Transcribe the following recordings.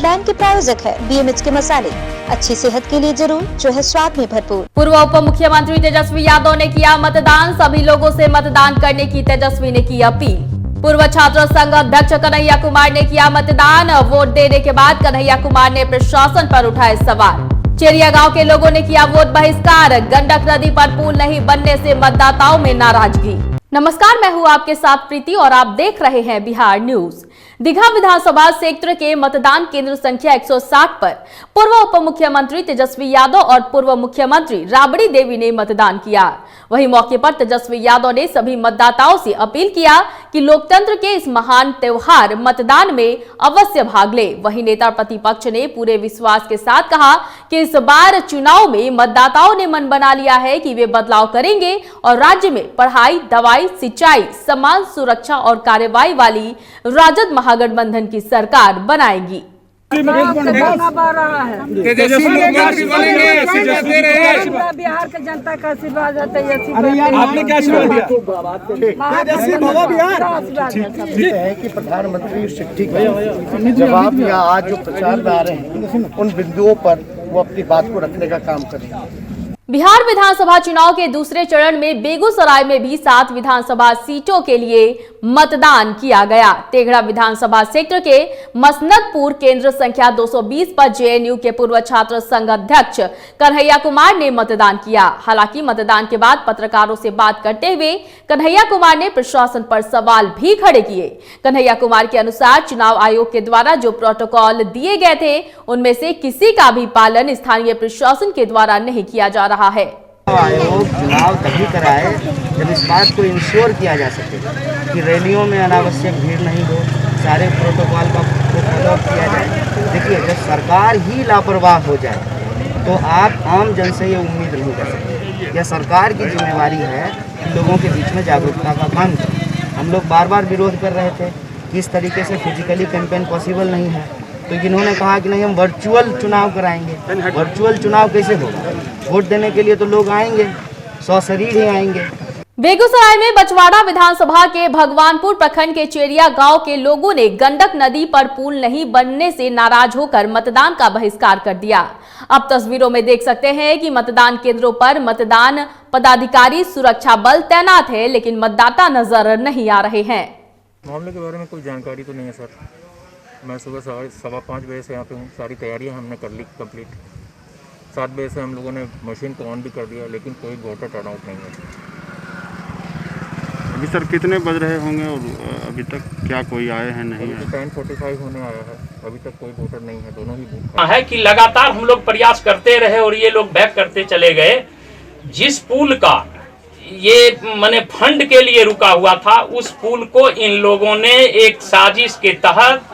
Brand के प्रायोजक है BMH के मसाले, अच्छी सेहत के लिए जरूर, जो है स्वाद में भरपूर। पूर्व उप मुख्यमंत्री तेजस्वी यादव ने किया मतदान, सभी लोगों से मतदान करने की तेजस्वी ने की अपील। पूर्व छात्र संघ अध्यक्ष कन्हैया कुमार ने किया मतदान, वोट देने के बाद कन्हैया कुमार ने प्रशासन पर उठाए सवाल। चेरिया गांव के लोगों ने किया वोट बहिष्कार, गंडक नदी पर पुल नहीं बनने से मतदाताओं में नाराजगी। नमस्कार, मैं हूं आपके साथ प्रीति और आप देख रहे हैं बिहार न्यूज। दीघा विधानसभा क्षेत्र के मतदान केंद्र संख्या 160 पर पूर्व उप मुख्यमंत्री तेजस्वी यादव और पूर्व मुख्यमंत्री राबड़ी देवी ने मतदान किया। वहीं मौके पर तेजस्वी यादव ने सभी मतदाताओं से अपील किया कि लोकतंत्र के इस महान त्योहार मतदान में अवश्य भाग ले। वहीं नेता प्रतिपक्ष ने पूरे विश्वास के साथ कहा कि इस बार चुनाव में मतदाताओं ने मन बना लिया है कि वे बदलाव करेंगे और राज्य में पढ़ाई, दवाई, सिंचाई, समान सुरक्षा और कार्रवाई वाली राजद महागठबंधन की सरकार बनाएगी। बिहार के जनता का आशीर्वाद आपने क्या आशीर्वाद है कि प्रधानमंत्री चिट्ठी का जवाब या आज जो प्रचार में आ रहे हैं उन बिंदुओं पर वो अपनी बात को रखने का काम करेंगे। बिहार विधानसभा चुनाव के दूसरे चरण में बेगूसराय में भी 7 विधानसभा सीटों के लिए मतदान किया गया। तेघड़ा विधानसभा क्षेत्र के मसनदपुर केंद्र संख्या 220 पर JNU के पूर्व छात्र संघ अध्यक्ष कन्हैया कुमार ने मतदान किया। हालांकि मतदान के बाद पत्रकारों से बात करते हुए कन्हैया कुमार ने प्रशासन पर सवाल भी खड़े किए। कन्हैया कुमार के अनुसार चुनाव आयोग के द्वारा जो प्रोटोकॉल दिए गए थे उनमें से किसी का भी पालन स्थानीय प्रशासन के द्वारा नहीं किया जा रहा है। आयोग चुनाव तभी कराए जब इस बात को इंश्योर किया जा सके कि रैलियों में अनावश्यक भीड़ नहीं हो, सारे प्रोटोकॉल का फॉलो किया जाए। देखिए, जब सरकार ही लापरवाह हो जाए तो आप आम जन से ये उम्मीद नहीं कर सकते। यह सरकार की जिम्मेवारी है कि लोगों के बीच में जागरूकता का काम करें। हम लोग बार बार विरोध कर रहे थे कि इस तरीके से फिजिकली कैंपेन पॉसिबल नहीं है, तो इन्होंने कहा कि नहीं, हम वर्चुअल चुनाव कराएंगे। वर्चुअल चुनाव कैसे होगा? वोट देने के लिए तो लोग आएंगे, सशरीर ही आएंगे। बेगूसराय में बछवाड़ा विधानसभा के भगवानपुर प्रखंड के चेरिया गांव के लोगों ने गंडक नदी पर पुल नहीं बनने से नाराज होकर मतदान का बहिष्कार कर दिया। अब तस्वीरों में देख सकते हैं कि मतदान केंद्रों पर मतदान पदाधिकारी, सुरक्षा बल तैनात है, लेकिन मतदाता नजर नहीं आ रहे हैं। मामले के बारे में कोई जानकारी तो नहीं है सर। मैं सुबह 5:15 बजे से यहाँ पे हूँ। सारी तैयारियाँ हमने कर ली कंप्लीट। 7 बजे से हम लोगों ने मशीन को ऑन भी कर दिया, लेकिन कोई वोटर टर्नआउट नहीं है। अभी सर कितने बज रहे होंगे और अभी तक क्या कोई आए हैं? नहीं है। 10:45 होने आया है, अभी तक कोई वोटर नहीं है। दोनों ही बूथ है कि लगातार हम लोग प्रयास करते रहे और ये लोग बैक करते चले गए। जिस पुल का ये माने फंड के लिए रुका हुआ था, उस पुल को इन लोगों ने एक साजिश के तहत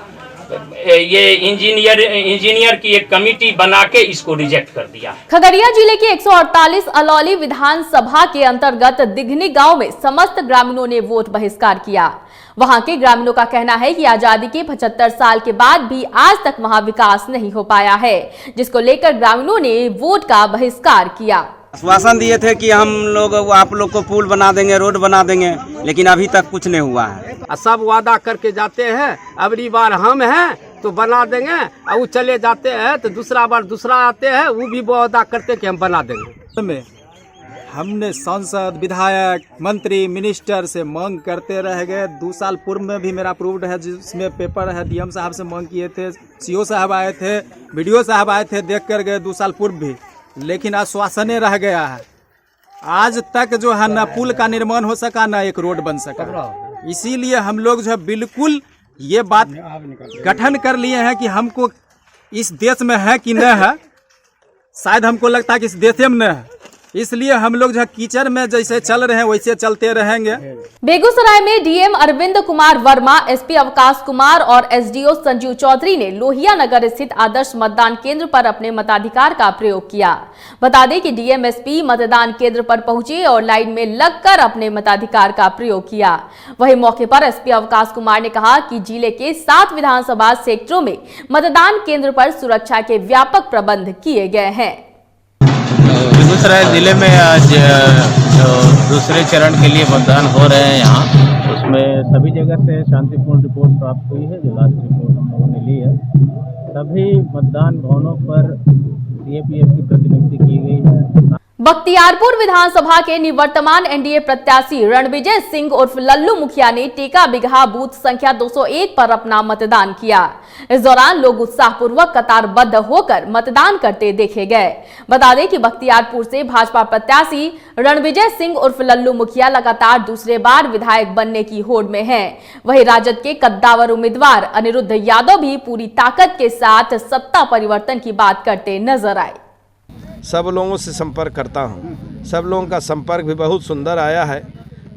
ये इंजीनियर की एक कमेटी बना के इसको रिजेक्ट कर दिया। खगड़िया जिले के 148 अलौली विधानसभा के अंतर्गत दिघनी गांव में समस्त ग्रामीणों ने वोट बहिष्कार किया। वहां के ग्रामीणों का कहना है कि आजादी के 75 साल के बाद भी आज तक वहां विकास नहीं हो पाया है, जिसको लेकर ग्रामीणों ने वोट का बहिष्कार किया। आश्वासन दिए थे कि हम लोग आप लोग को पुल बना देंगे, रोड बना देंगे, लेकिन अभी तक कुछ नहीं हुआ है। सब वादा करके जाते हैं, अगली बार हम हैं तो बना देंगे, और वो चले जाते हैं तो दूसरा बार दूसरा आते हैं, वो भी वादा करते कि हम बना देंगे। हमने सांसद, विधायक, मंत्री, मिनिस्टर से मांग करते रह गए। 2 साल पूर्व में भी मेरा अप्रूव्ड है, जिसमें पेपर है। DM साहब से मांग किए थे, CO साहब आए थे, BDO साहब आए थे, देख कर गए 2 साल पूर्व भी, लेकिन आश्वासन रह गया है। आज तक जो है ना पुल का निर्माण हो सका, ना एक रोड बन सका। इसीलिए हम लोग जो है बिल्कुल ये बात गठन कर लिए हैं कि हमको इस देश में है कि नहीं है। शायद हमको लगता है कि इस देश में नहीं है, इसलिए हम लोग जो कीचड़ में जैसे चल रहे हैं वैसे चलते रहेंगे। बेगूसराय में DM अरविंद कुमार वर्मा, SP अवकाश कुमार और SDO संजीव चौधरी ने लोहिया नगर स्थित आदर्श मतदान केंद्र पर अपने मताधिकार का प्रयोग किया। बता दें कि DM SP मतदान केंद्र पर पहुंचे और लाइन में लगकर अपने मताधिकार का प्रयोग किया। वहीं मौके पर SP अवकाश कुमार ने कहा कि जिले के 7 विधानसभा क्षेत्रों में मतदान केंद्र पर सुरक्षा के व्यापक प्रबंध किए गए हैं। बेगूसराय जिले में आज जो दूसरे चरण के लिए मतदान हो रहे हैं यहाँ, उसमें सभी जगह से शांतिपूर्ण रिपोर्ट प्राप्त हुई है। जो लास्ट रिपोर्ट हम लोगों ने ली है सभी मतदान भवनों पर सीएपीएफ की प्रतिनियुक्ति की गई है। बख्तियारपुर विधानसभा के निवर्तमान एनडीए प्रत्याशी रणविजय सिंह उर्फ लल्लू मुखिया ने टेका बिगहा बूथ संख्या 201 पर अपना मतदान किया। इस दौरान लोग उत्साहपूर्वक कतारबद्ध होकर मतदान करते देखे गए। बता दें कि बख्तियारपुर से भाजपा प्रत्याशी रणविजय सिंह उर्फ लल्लू मुखिया लगातार दूसरे बार विधायक बनने की होड़ में हैं। वहीं राजद के कद्दावर उम्मीदवार अनिरुद्ध यादव भी पूरी ताकत के साथ सत्ता परिवर्तन की बात करते नजर आए। सब लोगों से संपर्क करता हूं, सब लोगों का संपर्क भी बहुत सुंदर आया है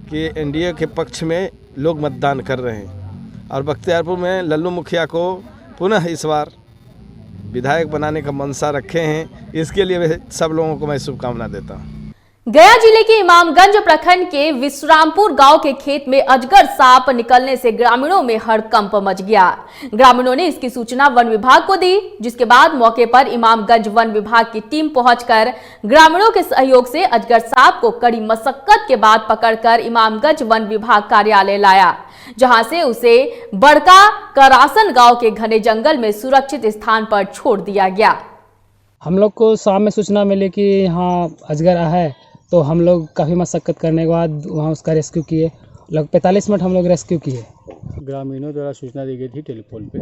कि एनडीए के पक्ष में लोग मतदान कर रहे हैं और बख्तियारपुर में लल्लू मुखिया को पुनः इस बार विधायक बनाने का मंशा रखे हैं। इसके लिए सब लोगों को मैं शुभकामना देता हूं। गया जिले के इमामगंज प्रखंड के विश्रामपुर गांव के खेत में अजगर सांप निकलने से ग्रामीणों में हड़कंप मच गया। ग्रामीणों ने इसकी सूचना वन विभाग को दी, जिसके बाद मौके पर इमामगंज वन विभाग की टीम पहुंचकर ग्रामीणों के सहयोग से अजगर सांप को कड़ी मशक्कत के बाद पकड़कर इमामगंज वन विभाग कार्यालय लाया, जहां से उसे बड़का करासन गांव के घने जंगल में सुरक्षित स्थान पर छोड़ दिया गया। हम लोग को शाम में सूचना मिली कि यहाँ अजगर है, तो हम लोग काफ़ी मशक्कत करने के बाद वहाँ उसका रेस्क्यू किए। लगभग 45 मिनट हम लोग रेस्क्यू किए। ग्रामीणों द्वारा सूचना दी गई थी टेलीफोन पे,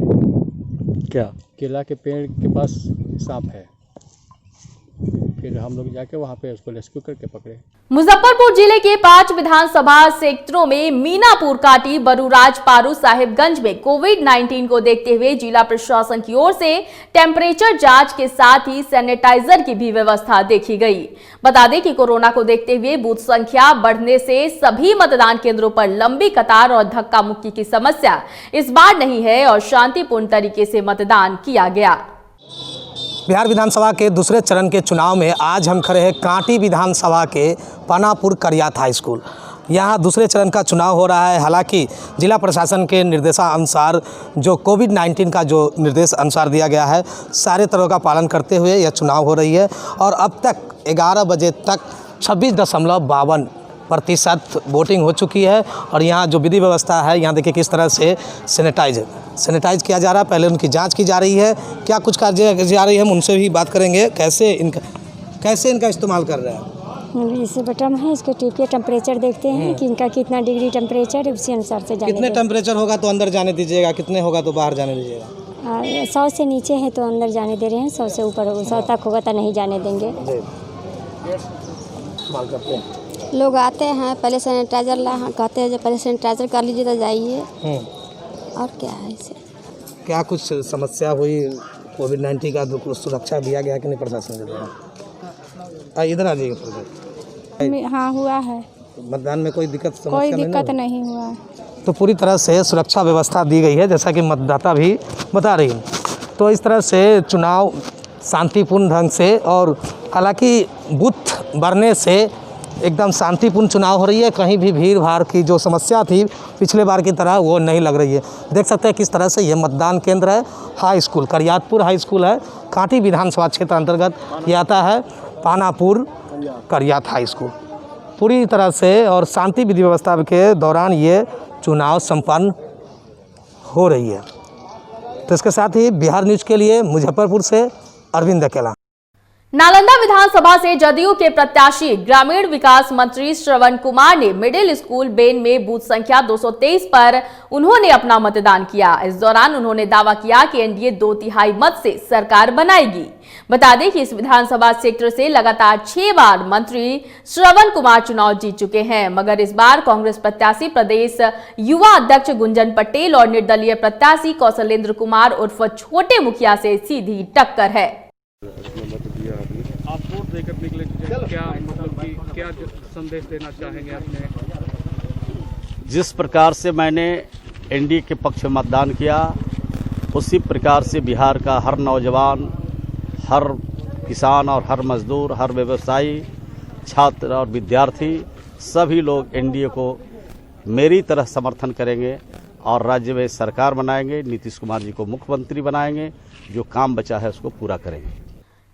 क्या केला के पेड़ के पास सांप है, फिर हम लोग जाके वहाँ पे उसको रेस्क्यू करके पकड़े। मुजफ्फरपुर जिले के 5 विधानसभा क्षेत्रों में मीनापुर काटी, बरूराज, पारू, साहिबगंज में कोविड-19 को देखते हुए जिला प्रशासन की ओर से टेम्परेचर जांच के साथ ही सैनिटाइजर की भी व्यवस्था देखी गई। बता दें कि कोरोना को देखते हुए बूथ संख्या बढ़ने से सभी मतदान केंद्रों पर लंबी कतार और धक्का मुक्की की समस्या इस बार नहीं है और शांतिपूर्ण तरीके से मतदान किया गया। बिहार विधानसभा के दूसरे चरण के चुनाव में आज हम खड़े हैं कांटी विधानसभा के पानापुर करियात हाई स्कूल। यहाँ दूसरे चरण का चुनाव हो रहा है। हालांकि जिला प्रशासन के निर्देशानुसार जो कोविड-19 का जो निर्देश अनुसार दिया गया है, सारे तरह का पालन करते हुए यह चुनाव हो रही है और अब तक 11 बजे तक 26.52% वोटिंग हो चुकी है। और यहाँ जो विधि व्यवस्था है, यहाँ देखिए किस तरह से सैनिटाइज किया जा रहा है। पहले उनकी जांच की जा रही है, क्या कुछ कार्य जा रही है, हम उनसे भी बात करेंगे कैसे इनका इस्तेमाल कर रहे हैं। इसे बटन है, इसको टिप के टेम्परेचर देखते हैं कि इनका कितना डिग्री टेम्परेचर है, उसी अनुसार से जाने। कितने टेम्परेचर होगा तो अंदर जाने दीजिएगा, कितने होगा तो बाहर जाने दीजिएगा। 100 से नीचे है तो अंदर जाने दे रहे हैं, 100 से ऊपर 100 तक होगा तो नहीं जाने देंगे। लोग आते हैं, पहले सैनिटाइजर कहते हैं जो पहले सैनिटाइजर कर लीजिए तो जाइए। और क्या है इसे, क्या कुछ समस्या हुई कोविड-19 का सुरक्षा दिया गया कि नहीं प्रशासन के द्वारा? इधर आ जाइए। हाँ हुआ है, मतदान में कोई दिक्कत समस्या कोई दिक्कत नहीं हुआ है। तो पूरी तरह से सुरक्षा व्यवस्था दी गई है, जैसा कि मतदाता भी बता रही है। तो इस तरह से चुनाव शांतिपूर्ण ढंग से, और हालांकि बूथ बढ़ने से एकदम शांतिपूर्ण चुनाव हो रही है। कहीं भी भीड़ भाड़ की जो समस्या थी पिछले बार की तरह वो नहीं लग रही है। देख सकते हैं किस तरह से ये मतदान केंद्र है। High school Kariyatpur high school है, कांटी विधानसभा क्षेत्र अंतर्गत ये आता है। पानापुर करियात हाई स्कूल पूरी तरह से और शांति विधि व्यवस्था के दौरान ये चुनाव संपन्न हो रही है। तो इसके साथ ही बिहार न्यूज़ के लिए मुजफ्फरपुर से अरविंद अकेला। नालंदा विधानसभा से जदयू के प्रत्याशी ग्रामीण विकास मंत्री श्रवण कुमार ने मिडिल स्कूल बेन में बूथ संख्या 223 पर उन्होंने अपना मतदान किया। इस दौरान उन्होंने दावा किया कि एनडीए 2/3 मत से सरकार बनाएगी। बता दें कि इस विधानसभा क्षेत्र से लगातार 6 बार मंत्री श्रवण कुमार चुनाव जीत चुके हैं, मगर इस बार कांग्रेस प्रत्याशी प्रदेश युवा अध्यक्ष गुंजन पटेल और निर्दलीय प्रत्याशी कौशलेंद्र कुमार उर्फ छोटे मुखिया से सीधी टक्कर है। आप वोट देकर निकले, क्या मतलब कि क्या संदेश देना चाहेंगे अपने? जिस प्रकार से मैंने एनडीए के पक्ष में मतदान किया, उसी प्रकार से बिहार का हर नौजवान, हर किसान और हर मजदूर, हर व्यवसायी, छात्र और विद्यार्थी सभी लोग एनडीए को मेरी तरह समर्थन करेंगे और राज्य में सरकार बनाएंगे। नीतीश कुमार जी को मुख्यमंत्री बनाएंगे, जो काम बचा है उसको पूरा करेंगे।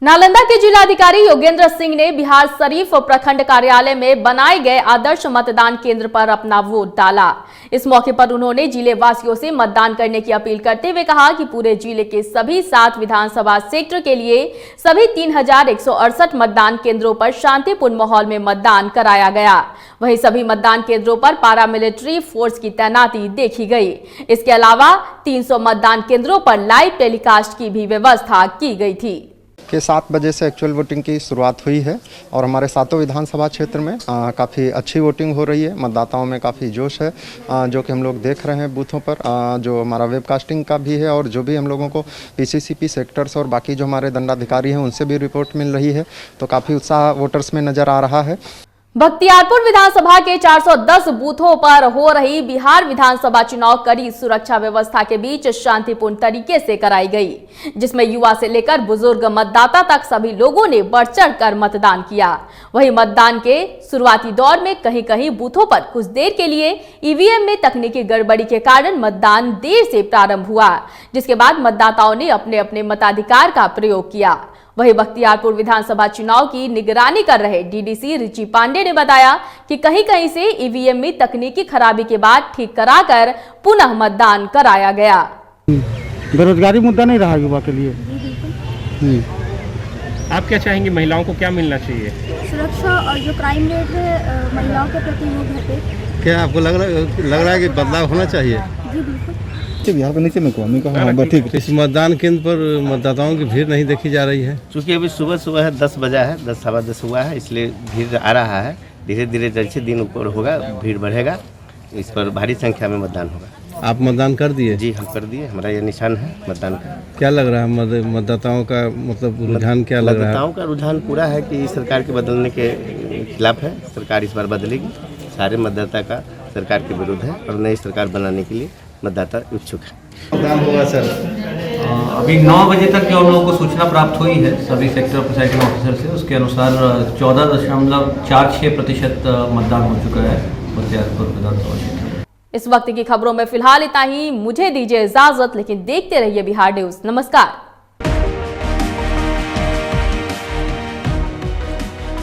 नालंदा के जिलाधिकारी योगेंद्र सिंह ने बिहार शरीफ प्रखंड कार्यालय में बनाए गए आदर्श मतदान केंद्र पर अपना वोट डाला। इस मौके पर उन्होंने जिले वासियों से मतदान करने की अपील करते हुए कहा कि पूरे जिले के सभी 7 विधानसभा क्षेत्र के लिए सभी 3168 मतदान केंद्रों पर शांतिपूर्ण माहौल में मतदान कराया गया। वहीं सभी मतदान केंद्रों पर पारामिलिट्री फोर्स की तैनाती देखी गई। इसके अलावा 300 मतदान केंद्रों पर लाइव टेलीकास्ट की भी व्यवस्था की गई थी। के 7 बजे से एक्चुअल वोटिंग की शुरुआत हुई है और हमारे 7 विधानसभा क्षेत्र में काफ़ी अच्छी वोटिंग हो रही है। मतदाताओं में काफ़ी जोश है जो कि हम लोग देख रहे हैं बूथों पर, जो हमारा वेबकास्टिंग का भी है और जो भी हम लोगों को पीसीसीपी सेक्टर्स और बाकी जो हमारे दंडाधिकारी हैं उनसे भी रिपोर्ट मिल रही है, तो काफ़ी उत्साह वोटर्स में नज़र आ रहा है। बख्तियारपुर विधानसभा के 410 बूथों पर हो रही बिहार विधानसभा चुनाव कड़ी सुरक्षा व्यवस्था के बीच शांतिपूर्ण तरीके से कराई गई, जिसमें युवा से लेकर बुजुर्ग मतदाता तक सभी लोगों ने बढ़ चढ़कर मतदान किया। वहीं मतदान के शुरुआती दौर में कहीं कहीं बूथों पर कुछ देर के लिए ईवीएम में तकनीकी गड़बड़ी के कारण मतदान देर से प्रारंभ हुआ, जिसके बाद मतदाताओं ने अपने अपने मताधिकार का प्रयोग किया। वहीं बख्तियारपुर विधानसभा चुनाव की निगरानी कर रहे डीडीसी रिची पांडे ने बताया कि कहीं कहीं से ईवीएम में तकनीकी खराबी के बाद ठीक कराकर पुनः मतदान कराया गया। बेरोजगारी मुद्दा नहीं रहा युवा के लिए। आप क्या चाहेंगे, महिलाओं को क्या मिलना चाहिए? सुरक्षा और जो क्राइम रेट है महिलाओं के प्रति वो घटे। क्या आपको लग रहा है कि बदलाव होना चाहिए? जी बिल्कुल। बिहार के नीचे में ठीक। इस मतदान केंद्र पर मतदाताओं की भीड़ नहीं देखी जा रही है, चूँकि अभी सुबह है 10 बजा है, 10 सवा 10 हुआ है, इसलिए भीड़ आ रहा है। धीरे धीरे जैसे दिन ऊपर होगा भीड़ बढ़ेगा, इस पर भारी संख्या में मतदान होगा। आप मतदान कर दिए? जी हम कर दिए, हमारा ये निशान है मतदान का। क्या लग रहा है मतदाताओं का मतलब रुझान क्या लग रहा है? मतदाताओं का रुझान पूरा है कि सरकार के बदलने के खिलाफ है। सरकार इस बार बदलेगी, सारे मतदाता का सरकार के विरुद्ध है और नई सरकार बनाने के लिए मतदाता इच्छुक है। मतदान होगा सर? अभी 9 बजे तक जो हम लोगों को सूचना प्राप्त हुई है सभी सेक्टर प्रिसाइडिंग ऑफिसर से, उसके अनुसार 14.46% मतदान हो चुका है बख्तियारपुर विधानसभा क्षेत्र में। इस वक्त की खबरों में फिलहाल इतना ही। मुझे दीजिए इजाजत, लेकिन देखते रहिए बिहार न्यूज। नमस्कार।